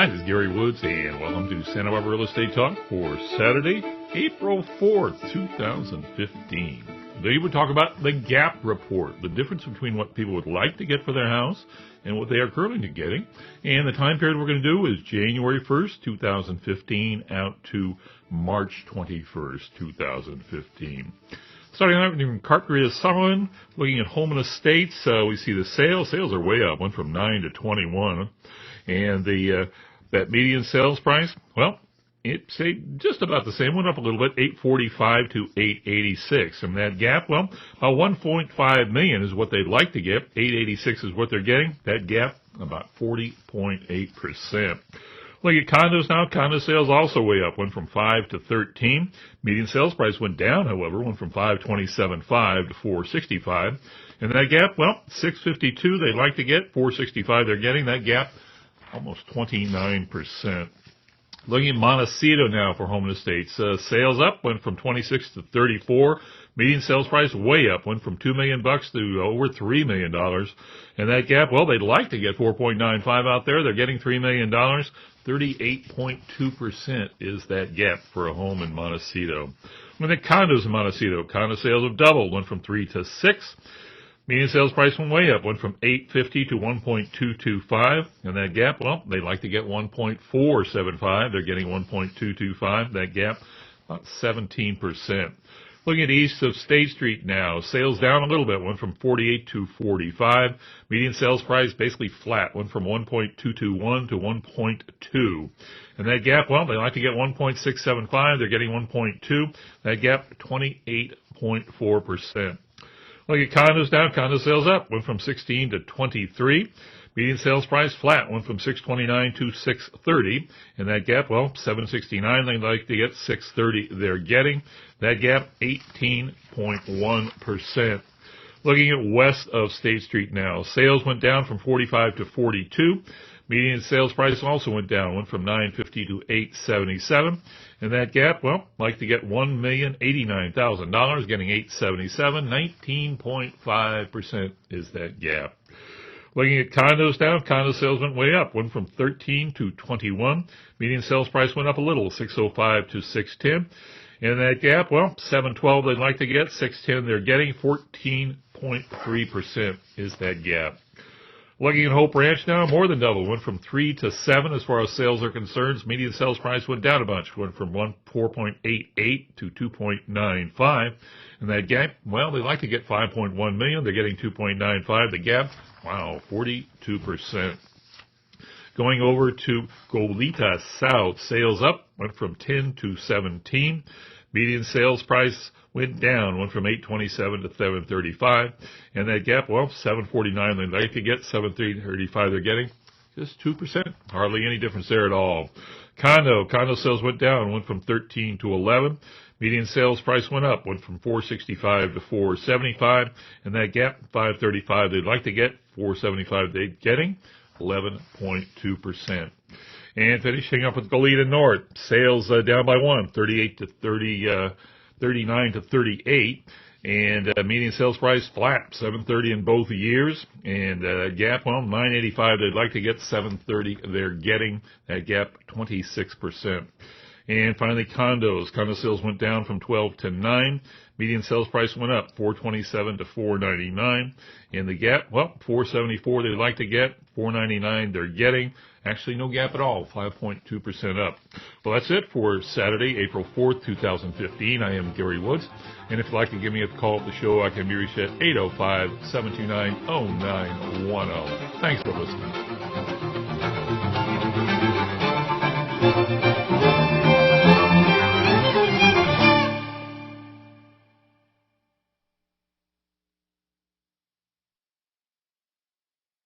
Hi, this is Gary Woods, and welcome to Santa Barbara Real Estate Talk for Saturday, April 4th, 2015. Today we talk about the gap report, the difference between what people would like to get for their house and what they are currently getting. And the time period we're going to do is January 1st, 2015 out to March 21st, 2015. Starting out in Carpinteria, Summerland, looking at home and estates, we see the sales. Sales are way up, went from 9 to 21. And that median sales price, well, it's just about the same. Went up a little bit, $845 to $886. And that gap, well, about $1.5 million is what they'd like to get. $886 is what they're getting. That gap, about 40.8%. Look at condos now. Condo sales also way up. Went from 5 to 13. Median sales price went down, however. Went from $527.5 to $465. And that gap, well, $652 they'd like to get. $465 they're getting. That gap, almost 29%. Looking at Montecito now for home and estates. Sales up, went from 26 to 34. Median sales price way up, went from $2 million to over $3 million. And that gap, well, they'd like to get 4.95 out there. They're getting $3 million. 38.2% is that gap for a home in Montecito. When the condos in Montecito, condo sales have doubled, went from 3 to 6. Median sales price went way up, went from $850 to $1.225, and that gap, well, they'd like to get $1.475. They're getting $1.225. That gap, about 17%. Looking at east of State Street now, sales down a little bit, went from 48 to 45. Median sales price basically flat, went from 1.221 to 1.2. And that gap, well, they like to get 1.675. They're getting 1.2. That gap, 28.4%. Look at condos down, condo sales up, went from 16 to 23. Median sales price flat, went from 629 to 630. And that gap, well, 769, they'd like to get 630 they're getting. That gap, 18.1%. Looking at west of State Street now, sales went down from 45 to 42. Median sales price also went down, went from $950 to $877. And that gap, well, like to get $1,089,000, getting $877. 19.5% is that gap. Looking at condos down, condo sales went way up, went from 13 to 21. Median sales price went up a little, 605 to 610. And that gap, well, 712 they'd like to get, 610 they're getting, 14.3% is that gap. Looking at Hope Ranch now, more than double. Went from 3 to 7 as far as sales are concerned. Median sales price went down a bunch. Went from 4.88 to 2.95. And that gap, well, they like to get 5.1 million. They're getting 2.95. The gap, wow, 42%. Going over to Goleta South, sales up, went from 10 to 17. Median sales price went down, went from 827 to 735, and that gap, well, 749 they'd like to get, 735 they're getting, just 2%, hardly any difference there at all. Condo sales went down, went from 13 to 11. Median sales price went up, went from 465 to 475, and that gap, 535 they'd like to get, 475 they're getting, 11.2%. And finishing up with Goleta North, sales down by 39 to 38, and median sales price flat, 730 in both years, and gap, well, 985 they'd like to get, 730 they're getting, that gap 26%. And finally, condo sales went down from 12 to 9. Median sales price went up, 427 to 499. And the gap, well, 474 they'd like to get, 499 they're getting. Actually, no gap at all, 5.2% up. Well, that's it for Saturday, April 4th, 2015. I am Gary Woods. And if you'd like to give me a call at the show, I can be reached at 805-729-0910. Thanks for listening.